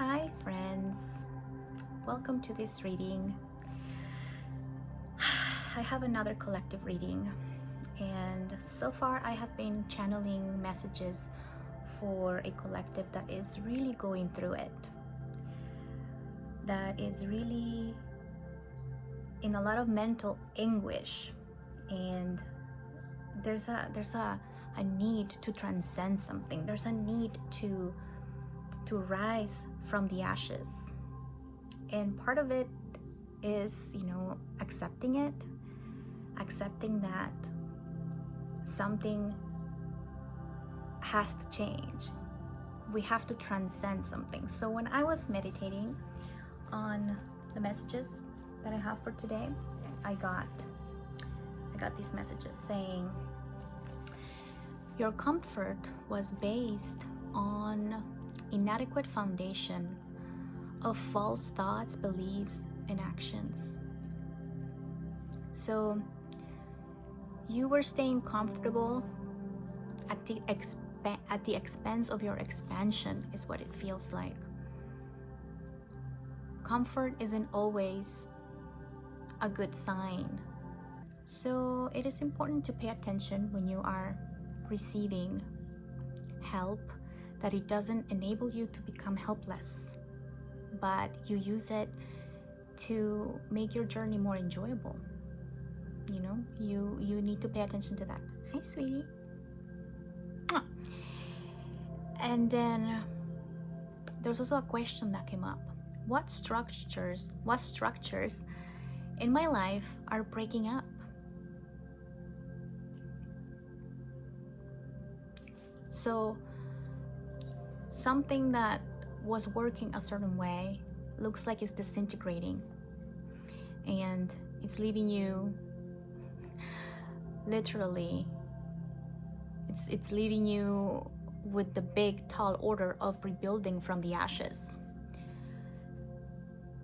Hi friends, welcome to this reading. I have another collective reading, and so far I have been channeling messages for a collective that is really going through it, that is really in a lot of mental anguish, and there's a need to transcend something. There's a need to rise from the ashes, and part of it is accepting that something has to change. We have to transcend something. So when I was meditating on the messages that I have for today, I got these messages saying your comfort was based on inadequate foundation of false thoughts, beliefs, and actions. So you were staying comfortable at the expense of your expansion, is what it feels like. Comfort isn't always a good sign. So it is important to pay attention when you are receiving help, that it doesn't enable you to become helpless, but you use it to make your journey more enjoyable. You need to pay attention to that. Hi, sweetie. And then there's also a question that came up. What structures in my life are breaking up? So something that was working a certain way looks like it's disintegrating, and it's leaving you literally, it's leaving you with the big tall order of rebuilding from the ashes.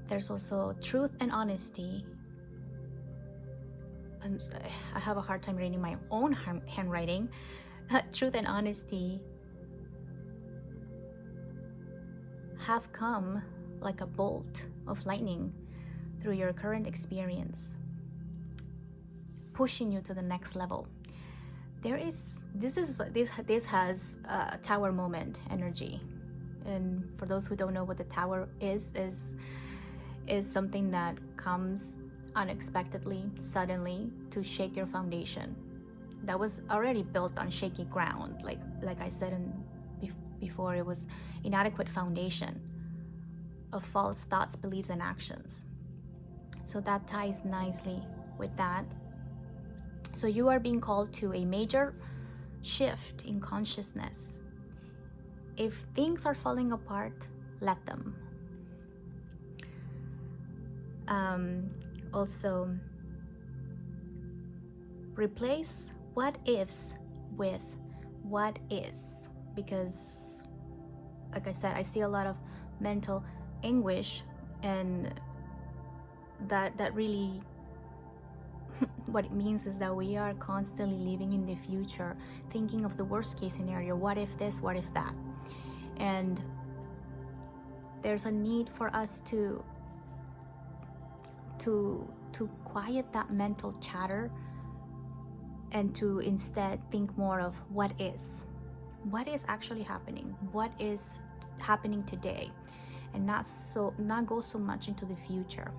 There's also truth and honesty. I have a hard time reading my own handwriting. Truth and honesty have come like a bolt of lightning through your current experience, pushing you to the next level. This has a tower moment energy, and for those who don't know what the tower is something that comes unexpectedly, suddenly, to shake your foundation that was already built on shaky ground. Like I said before, it was inadequate foundation of false thoughts, beliefs, and actions. So that ties nicely with that. So you are being called to a major shift in consciousness. If things are falling apart, let them. Also, replace what ifs with what is, because like I said, I see a lot of mental anguish, and that really what it means is that we are constantly living in the future, thinking of the worst case scenario. What if this, what if that? And there's a need for us to quiet that mental chatter, and to instead think more of what is actually happening, what is happening today, and not go so much into the future.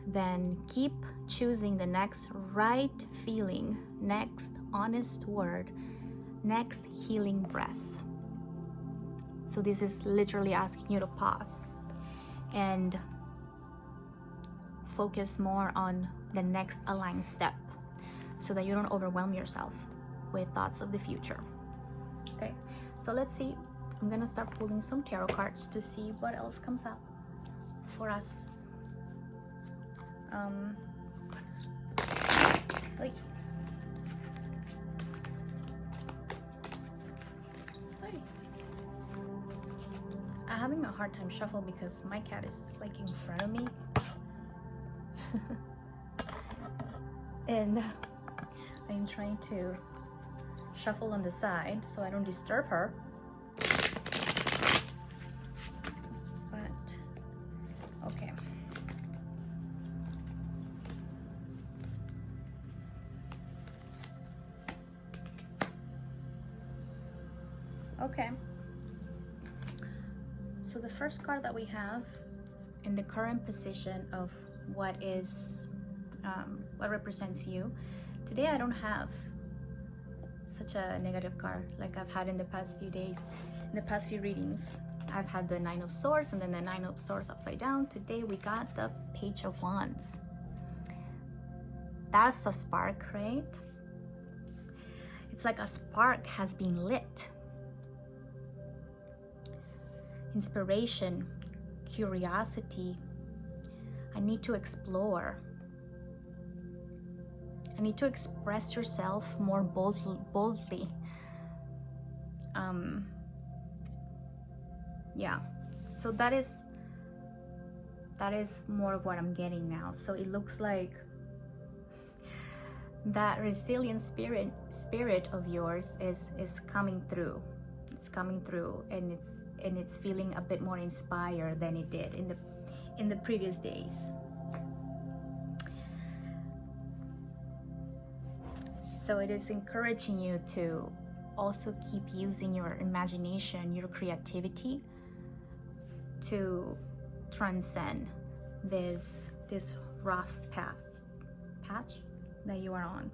Then keep choosing the next right feeling, next honest word, next healing breath. So this is literally asking you to pause and focus more on the next aligned step, so that you don't overwhelm yourself with thoughts of the future. Okay, so let's see. I'm gonna start pulling some tarot cards to see what else comes up for us. I'm having a hard time shuffle because my cat is like in front of me. And I'm trying to shuffle on the side so I don't disturb her. Okay. Okay. So the first card that we have in the current position of what is, what represents you. Today I don't have such a negative card like I've had in the past few days. In the past few readings, I've had the Nine of Swords and then the Nine of Swords upside down. Today we got the Page of Wands. That's a spark, right? It's like a spark has been lit. Inspiration, curiosity. I need to explore. I need to express yourself more boldly. Yeah, so that is more of what I'm getting now. So it looks like that resilient spirit of yours is coming through. It's coming through, and it's feeling a bit more inspired than it did in the previous days. So it is encouraging you to also keep using your imagination, your creativity to transcend this rough patch that you are on.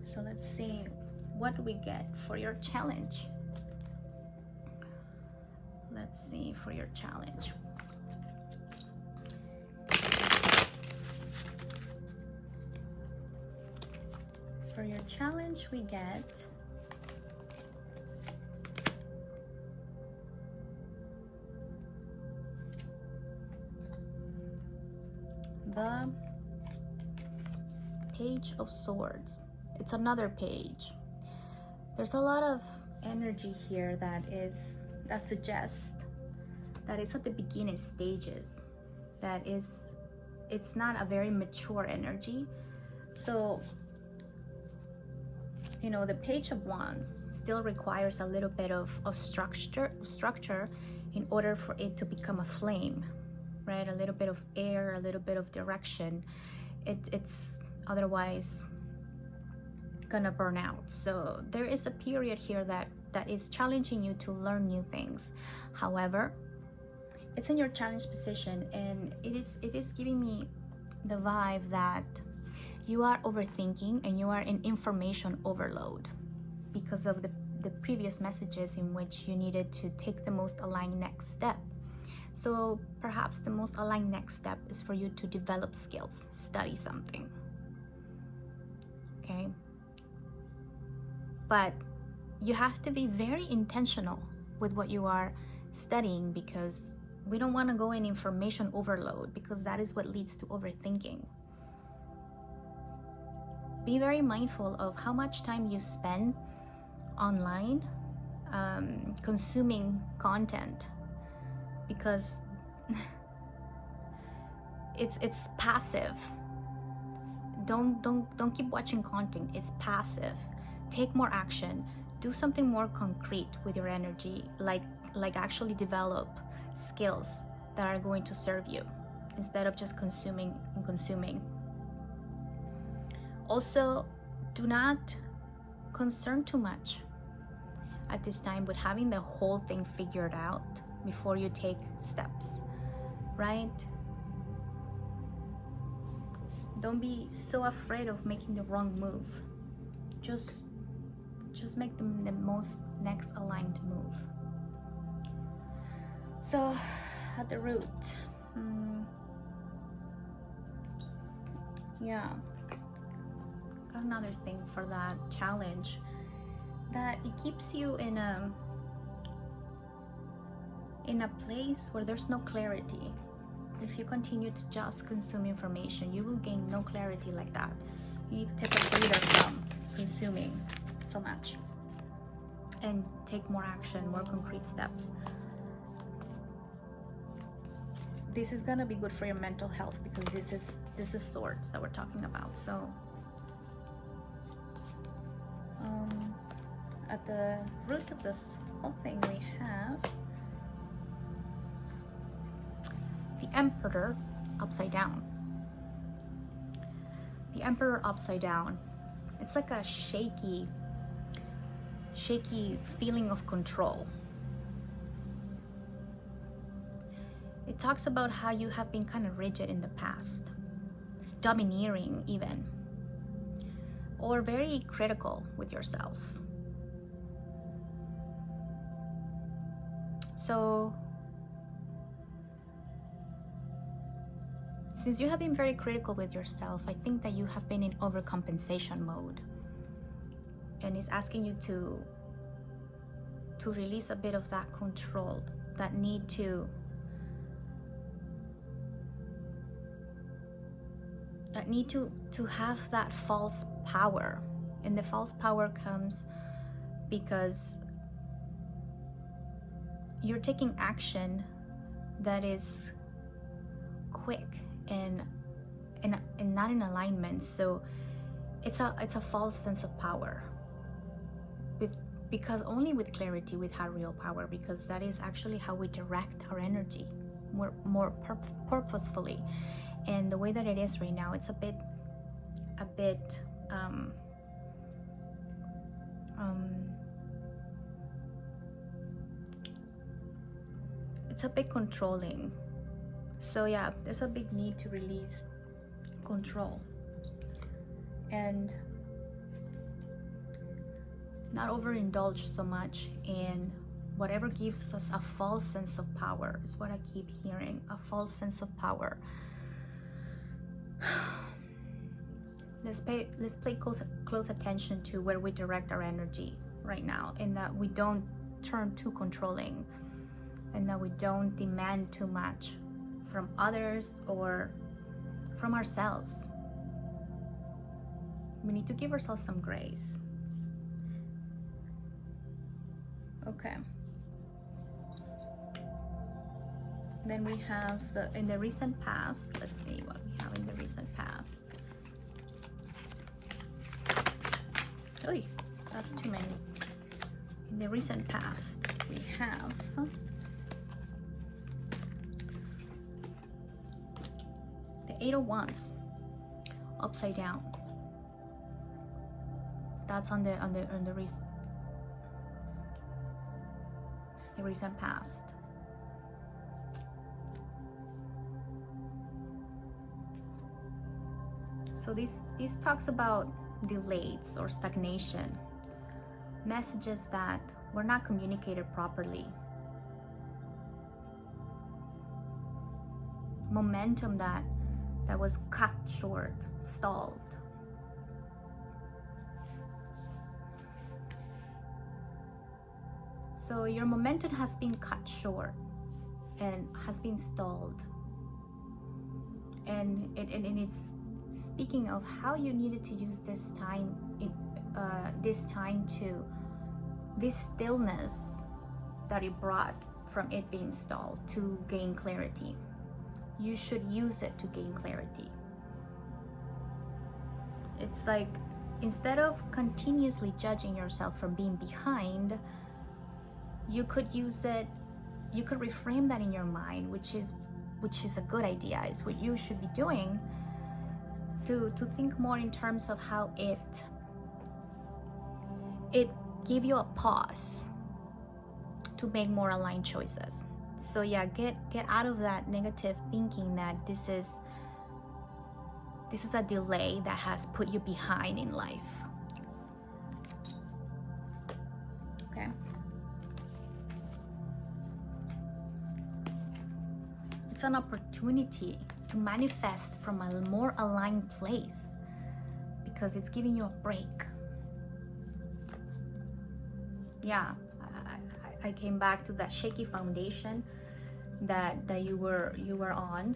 So let's see what we get for your challenge. Let's see for your challenge. For your challenge, we get the Page of Swords. It's another page. There's a lot of energy here that suggests that it's at the beginning stages. That it's not a very mature energy. So, you know, the Page of Wands still requires a little bit of structure in order for it to become a flame, right? A little bit of air, a little bit of direction. It's otherwise gonna burn out. So there is a period here that is challenging you to learn new things. However, it's in your challenge position, and it is giving me the vibe that you are overthinking and you are in information overload because of the previous messages in which you needed to take the most aligned next step. So perhaps the most aligned next step is for you to develop skills, study something. Okay? But you have to be very intentional with what you are studying, because we don't want to go in information overload, because that is what leads to overthinking. Be very mindful of how much time you spend online consuming content, because it's passive. Don't keep watching content. It's passive. Take more action. Do something more concrete with your energy, like actually develop skills that are going to serve you instead of just consuming and consuming. Also, do not concern too much at this time with having the whole thing figured out before you take steps, right? Don't be so afraid of making the wrong move. Just make the most next aligned move. So, at the root, yeah, got another thing for that challenge, that it keeps you in a place where there's no clarity. If you continue to just consume information, you will gain no clarity like that. You need to take a breather from consuming so much and take more action, more concrete steps. This is gonna be good for your mental health, because this is swords that we're talking about. So at the root of this beautiful thing. We have the Emperor upside down. The Emperor upside down. It's like a shaky feeling of control. It talks about how you have been kind of rigid in the past, domineering even, or very critical with yourself. So since you have been very critical with yourself, I think that you have been in overcompensation mode. And it's asking you to release a bit of that control, that need to have that false power. And the false power comes because you're taking action that is quick and not in alignment. So it's a false sense of power, because only with clarity we have real power, because that is actually how we direct our energy more purposefully. And the way that it is right now, it's a bit it's a bit controlling. So yeah, there's a big need to release control and not overindulge so much in whatever gives us a false sense of power. Is what I keep hearing, a false sense of power. Let's pay close attention to where we direct our energy right now, and that we don't turn too controlling, and that we don't demand too much from others or from ourselves. We need to give ourselves some grace. Okay. Then we have in the recent past. Let's see what we have in the recent past. Oh, that's too many. In the recent past, we have the Eight of Wands upside down. That's on the recent past. So this talks about delays or stagnation, messages that were not communicated properly, momentum that was cut short, stalled. So your momentum has been cut short and has been stalled, and it's speaking of how you needed to use this time to this stillness that it brought from it being stalled to gain clarity. You should use it to gain clarity. It's like, instead of continuously judging yourself from being behind, you could use it, you could reframe that in your mind, which is a good idea. It's what you should be doing, to think more in terms of how it give you a pause to make more aligned choices. So yeah, get out of that negative thinking that this is a delay that has put you behind in life. Okay. It's an opportunity to manifest from a more aligned place, because it's giving you a break. Yeah, I came back to that shaky foundation that you were on,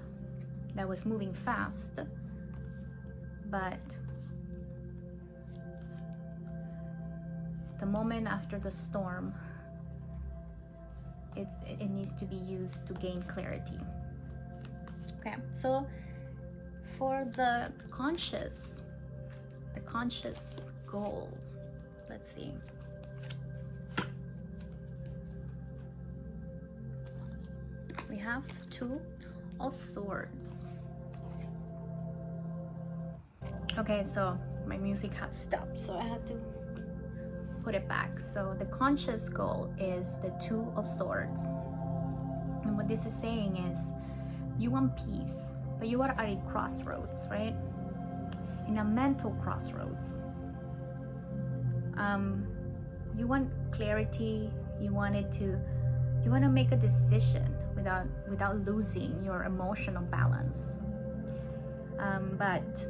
that was moving fast, but the moment after the storm, it needs to be used to gain clarity. Okay, so for the conscious goal, let's see. We have Two of Swords. Okay, so my music has stopped, so I had to put it back. So the conscious goal is the Two of Swords. And what this is saying is you want peace, but you are at a crossroads, right? In a mental crossroads. You want clarity, you want to make a decision without losing your emotional balance. But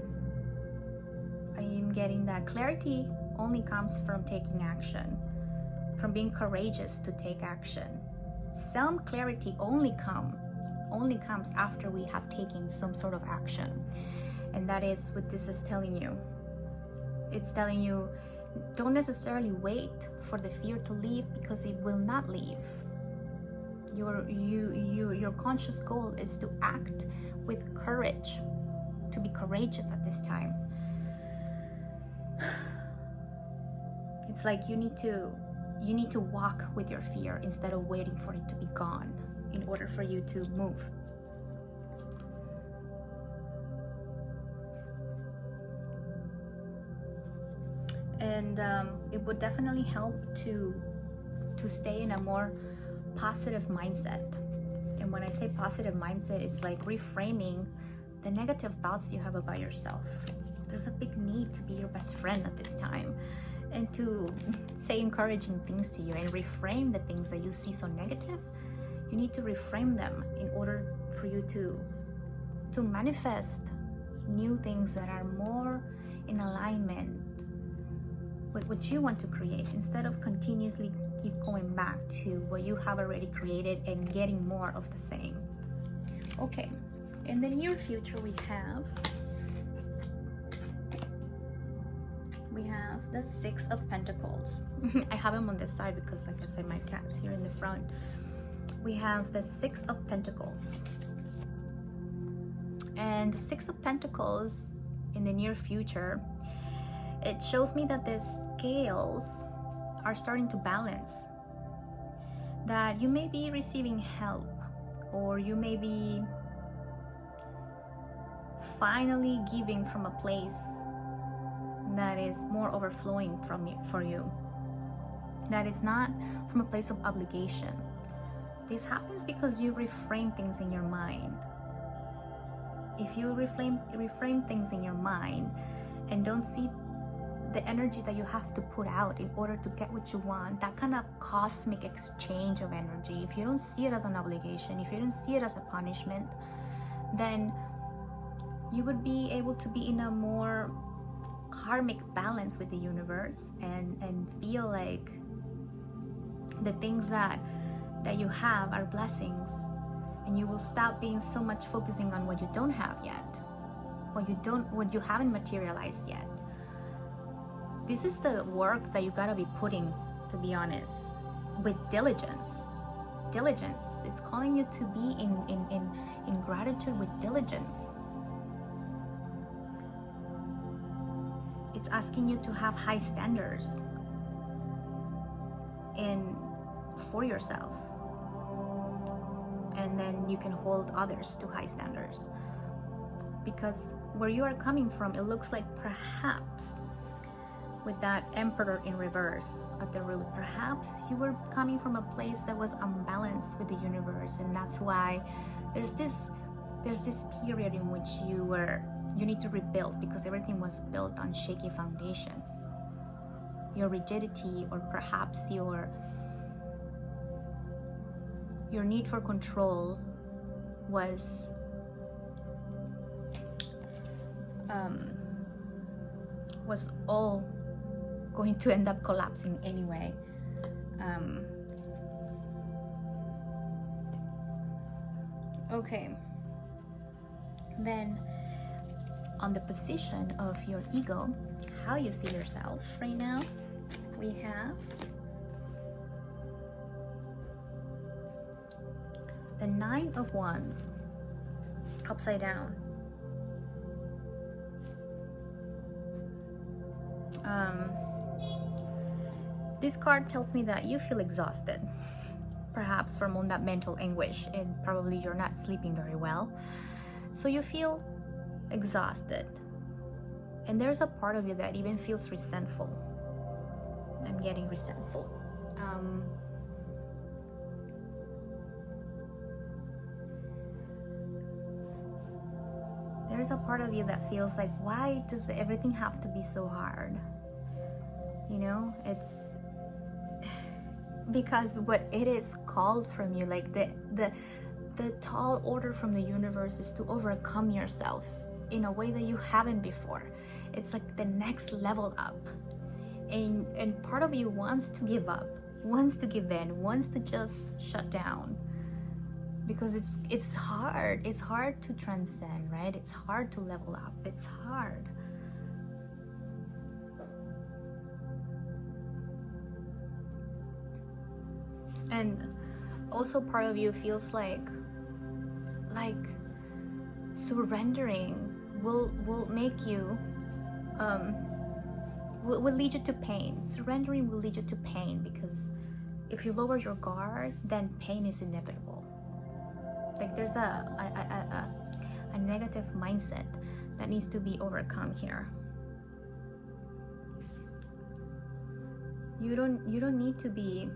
I am getting that clarity only comes from taking action, from being courageous to take action. Some clarity only comes after we have taken some sort of action. And that is what this is telling you. It's telling you, don't necessarily wait for the fear to leave, because it will not leave. Your conscious goal is to act with courage, to be courageous at this time. It's like you need to walk with your fear instead of waiting for it to be gone in order for you to move. And it would definitely help to stay in a more positive mindset. And when I say positive mindset, it's like reframing the negative thoughts you have about yourself. There's a big need to be your best friend at this time, and to say encouraging things to you and reframe the things that you see so negative. You need to reframe them in order for you to manifest new things that are more in alignment with what you want to create, instead of continuously keep going back to what you have already created and getting more of the same. Okay, in the near future we have the Six of Pentacles. I have them on this side because, like I said, my cat's here in the front. We have the Six of Pentacles. And the Six of Pentacles in the near future, it shows me that the scales are starting to balance. That you may be receiving help, or you may be finally giving from a place that is more overflowing for you. That is not from a place of obligation. This happens because you reframe things in your mind. If you reframe things in your mind and don't see the energy that you have to put out in order to get what you want, that kind of cosmic exchange of energy, if you don't see it as an obligation, if you don't see it as a punishment, then you would be able to be in a more karmic balance with the universe and feel like the things that you have are blessings, and you will stop being so much focusing on what you don't have yet, what you haven't materialized yet. This is the work that you gotta be putting, to be honest, with diligence. Diligence is calling you to be in gratitude with diligence. It's asking you to have high standards for yourself, and then you can hold others to high standards. Because where you are coming from, it looks like perhaps with that Emperor in reverse at the root, perhaps you were coming from a place that was unbalanced with the universe, and that's why there's this period in which you need to rebuild, because everything was built on shaky foundation. Your rigidity, or perhaps your need for control was all going to end up collapsing anyway. Okay, then on the position of your ego, how you see yourself right now, we have the Nine of Wands upside down. This card tells me that you feel exhausted. perhaps from all that mental anguish, and probably you're not sleeping very well. So you feel exhausted. And there's a part of you that even feels resentful. I'm getting resentful. There's a part of you that feels like, why does everything have to be so hard? You know, it's because what it is called from you, like the tall order from the universe is to overcome yourself in a way that you haven't before. It's like the next level up. And part of you wants to give up, wants to give in, wants to just shut down. Because it's hard. It's hard to transcend, right? It's hard to level up. It's hard. And also part of you feels like surrendering will make you will lead you to pain. Surrendering will lead you to pain, because if you lower your guard, then pain is inevitable. Like there's a negative mindset that needs to be overcome here. You don't need to be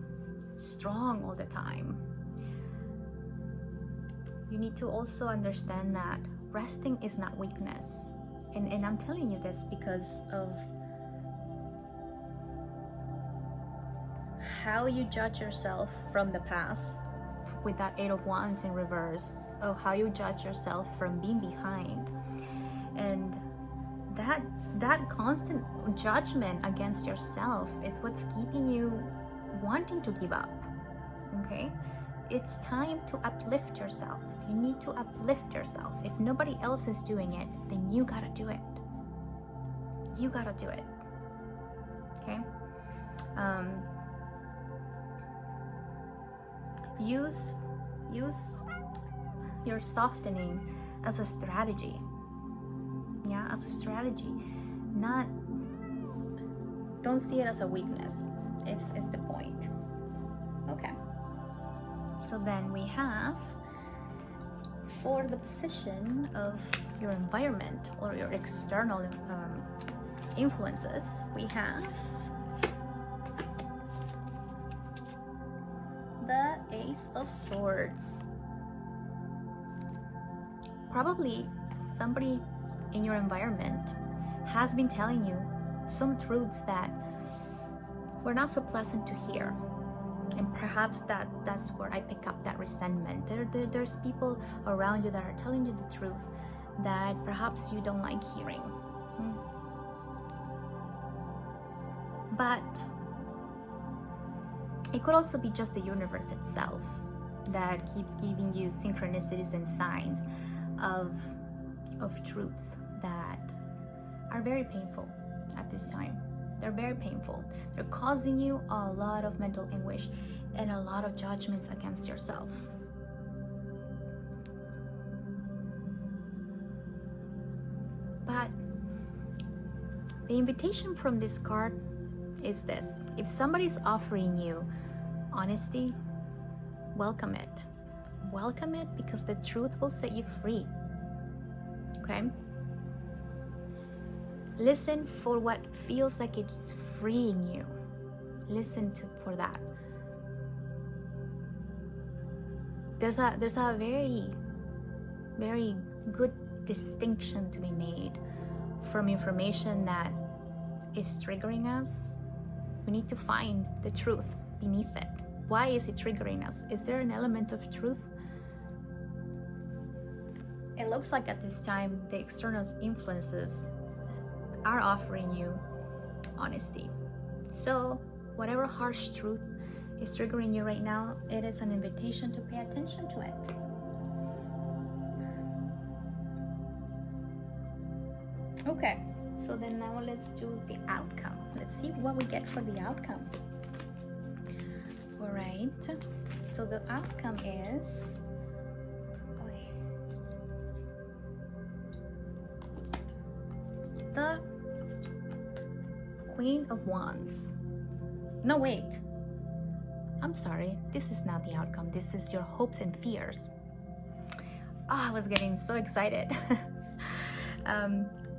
strong all the time. You need to also understand that resting is not weakness. And I'm telling you this because of how you judge yourself from the past with that 8 of Wands in reverse, of how you judge yourself from being behind. And that constant judgment against yourself is what's keeping you wanting to give up. Okay? It's time to uplift yourself. You need to uplift yourself. If nobody else is doing it, then you gotta do it. You gotta do it. Okay? Use your softening as a strategy. Yeah, as a strategy. Don't see it as a weakness. It's the point. Okay. So then we have, for the position of your environment or your external influences, we have the Ace of Swords. Probably somebody in your environment has been telling you some truths that were not so pleasant to hear. And perhaps that's where I pick up that resentment. There's people around you that are telling you the truth that perhaps you don't like hearing. But it could also be just the universe itself that keeps giving you synchronicities and signs of truths that are very painful at this time. They're very painful. They're causing you a lot of mental anguish and a lot of judgments against yourself. But the invitation from this card is this. If somebody's offering you honesty, welcome it. Welcome it, because the truth will set you free. Okay? Listen for what feels like it's freeing you. Listen for that. There's a very, very good distinction to be made from information that is triggering us. We need to find the truth beneath it. Why is it triggering us? Is there an element of truth? It looks like at this time the external influences are offering you honesty. So whatever harsh truth is triggering you right now, it is an invitation to pay attention to it. Okay, so then now let's do the outcome. Let's see what we get for the outcome. All right, so the outcome is the Queen of Wands. No, wait. I'm sorry, this is not the outcome. This is your hopes and fears. Oh, I was getting so excited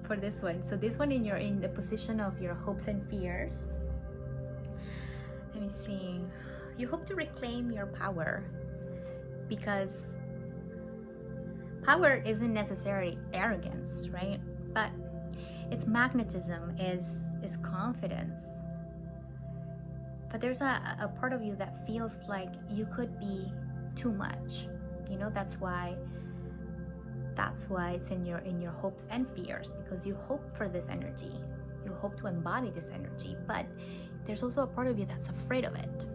for this one. So this one, in the position of your hopes and fears. Let me see. You hope to reclaim your power, because power isn't necessarily arrogance, right? But it's magnetism, is confidence. But there's a part of you that feels like you could be too much. You know, that's why it's in your hopes and fears, because you hope for this energy. You hope to embody this energy, but there's also a part of you that's afraid of it.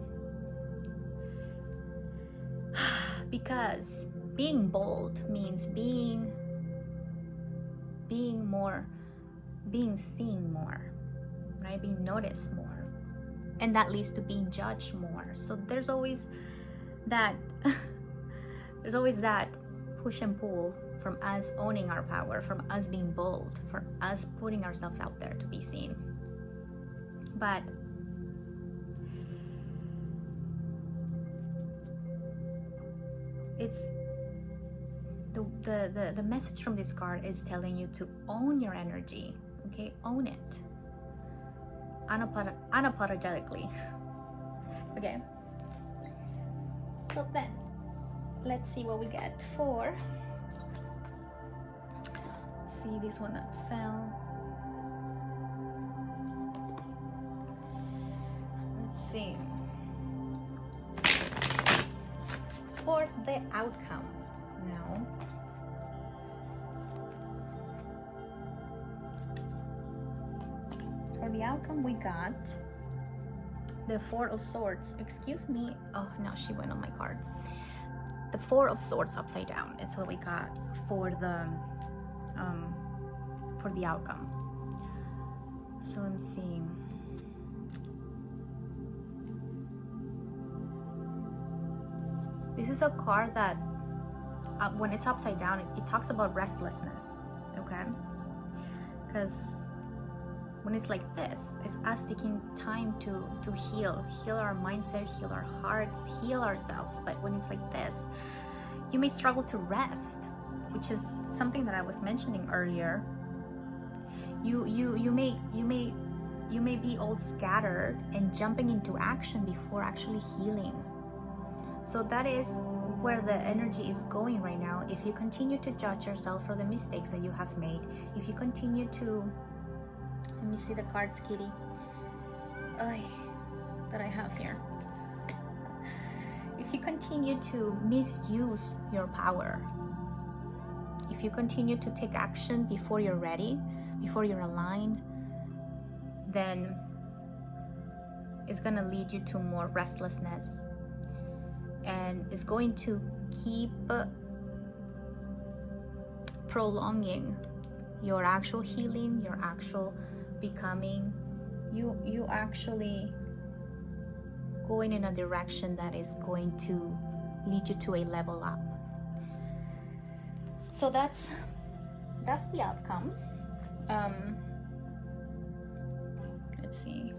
Because being bold means being seen more, right? Being noticed more. And that leads to being judged more. So there's always that push and pull from us owning our power, from us being bold, from us putting ourselves out there to be seen. But it's the message from this card is telling you to own your energy. Okay, own it unapologetically. Okay, so then let's see what we get for, see this one that fell. Let's see, for the outcome now. For the outcome, we got the Four of Swords. Excuse me. Oh no, she went on my cards. The Four of Swords upside down. It's what we got for the outcome. So I'm seeing. This is a card that, when it's upside down, it talks about restlessness. Okay, because when it's like this, it's us taking time to heal our mindset, heal our hearts, heal ourselves. But when it's like this, you may struggle to rest, which is something that I was mentioning earlier. You may be all scattered and jumping into action before actually healing. So that is where the energy is going right now. If you continue to judge yourself for the mistakes that you have made, if you continue to, let me see the cards, Kitty, that I have here. If you continue to misuse your power, if you continue to take action before you're ready, before you're aligned, then it's going to lead you to more restlessness, and it's going to keep prolonging your actual healing, your actual becoming. You actually going in a direction that is going to lead you to a level up. So that's the outcome. Let's see.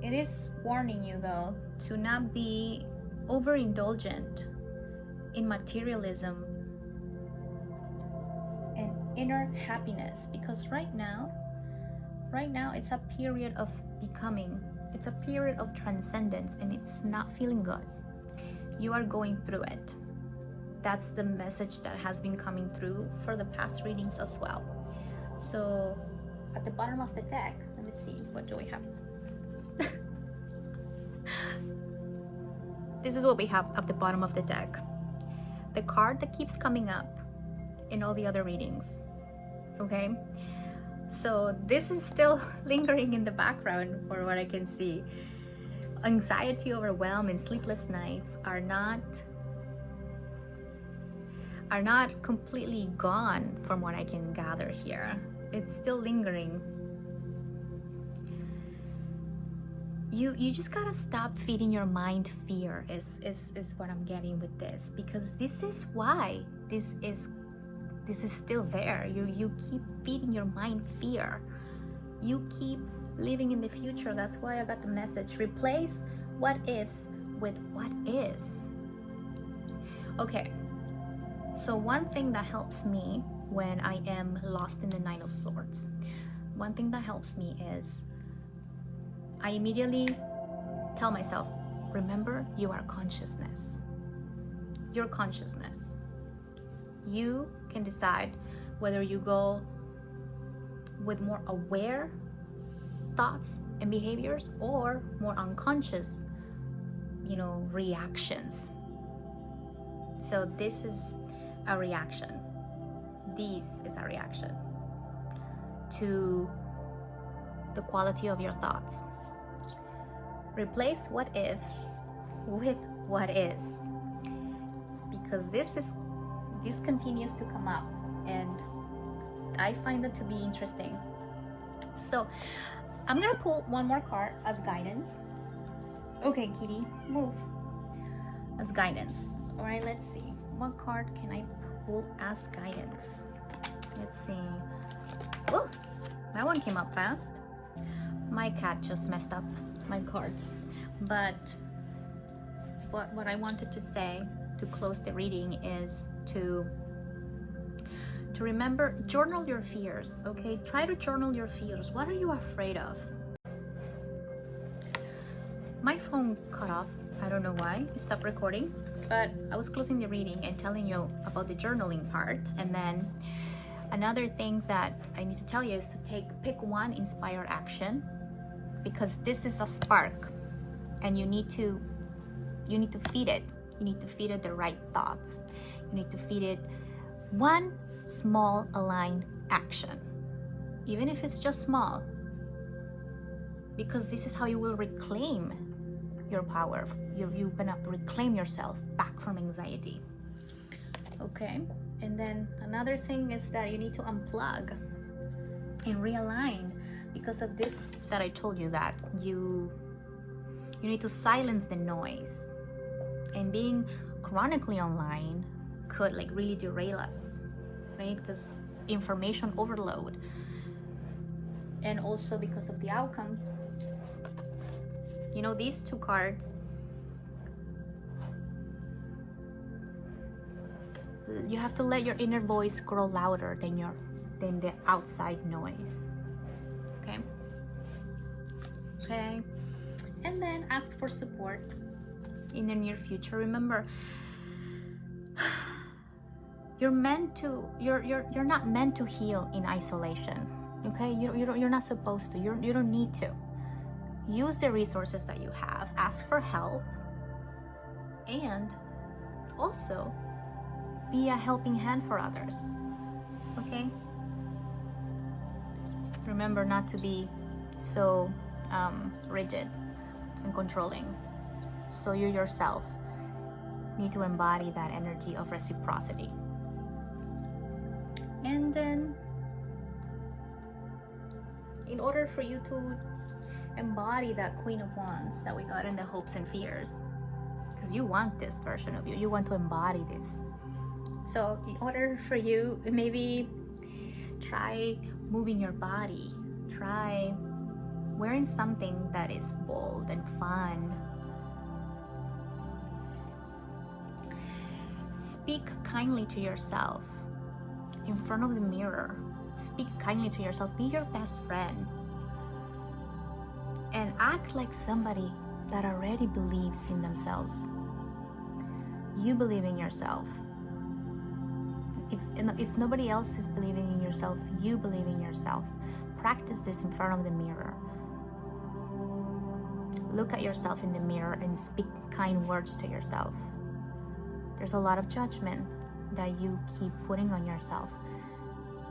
It is warning you, though, to not be overindulgent in materialism and inner happiness, because right now it's a period of becoming. It's a period of transcendence, and it's not feeling good. You are going through it. That's the message that has been coming through for the past readings as well. So at the bottom of the deck, let me see, what do we have? This is what we have at the bottom of the deck. The card that keeps coming up in all the other readings. Okay? So this is still lingering in the background for what I can see. Anxiety, overwhelm, and sleepless nights are not completely gone from what I can gather here. It's still lingering. You just gotta stop feeding your mind fear is what I'm getting with this, because this is why this is still there. You keep feeding your mind fear. You keep living in the future. That's why I got the message. Replace what ifs with what is. Okay, so one thing that helps me when I am lost in the Nine of Swords, one thing that helps me is I immediately tell myself, remember, you are consciousness. Your consciousness. You can decide whether you go with more aware thoughts and behaviors or more unconscious, reactions. So this is a reaction. This is a reaction to the quality of your thoughts. Replace what if with what is, because this continues to come up and I find it to be interesting. So I'm gonna pull one more card as guidance. Okay, kitty, move. As guidance. All right, let's see. What card can I pull as guidance? Let's see. Oh, that one came up fast. My cat just messed up my cards. But what I wanted to say to close the reading is to remember, journal your fears, okay? Try to journal your fears. What are you afraid of? My phone cut off. I don't know why. It stopped recording. But I was closing the reading and telling you about the journaling part. And then another thing that I need to tell you is to pick one inspired action, because this is a spark and you need to feed it. You need to feed it the right thoughts. You need to feed it one small aligned action, even if it's just small, because this is how you will reclaim your power. You're gonna reclaim yourself back from anxiety. Okay, and then another thing is that you need to unplug and realign because of this that I told you, that you need to silence the noise. And being chronically online could really derail us, right? Because information overload, and also because of the outcome. These two cards, you have to let your inner voice grow louder than the outside noise. Okay, and then ask for support in the near future. Remember, you're not meant to heal in isolation. Okay, you're not supposed to. You don't need to. Use the resources that you have. Ask for help, and also be a helping hand for others. Okay. Remember not to be so rigid and controlling. So you yourself need to embody that energy of reciprocity. And then, in order for you to embody that Queen of Wands that we got in the hopes and fears, because you want this version of you want to embody this. So in order for you, maybe try moving your body, try wearing something that is bold and fun. Speak kindly to yourself in front of the mirror. Speak kindly to yourself. Be your best friend. And act like somebody that already believes in themselves. You believe in yourself. If nobody else is believing in yourself, you believe in yourself. Practice this in front of the mirror. Look at yourself in the mirror and speak kind words to yourself. There's a lot of judgment that you keep putting on yourself.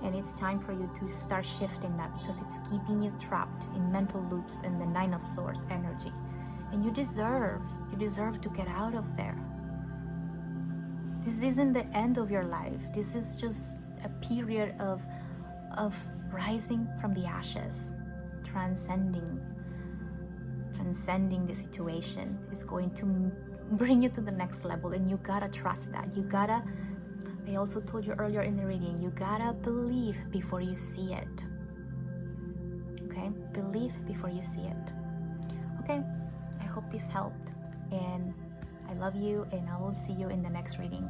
And it's time for you to start shifting that, because it's keeping you trapped in mental loops and the Nine of Swords energy. And you deserve to get out of there. This isn't the end of your life. This is just a period of rising from the ashes, transcending the situation. Is going to bring you to the next level, and you gotta trust that. I also told you earlier in the reading, you gotta believe before you see it. Okay? Okay, believe before you see it. Okay, I hope this helped, and I love you, and I will see you in the next reading.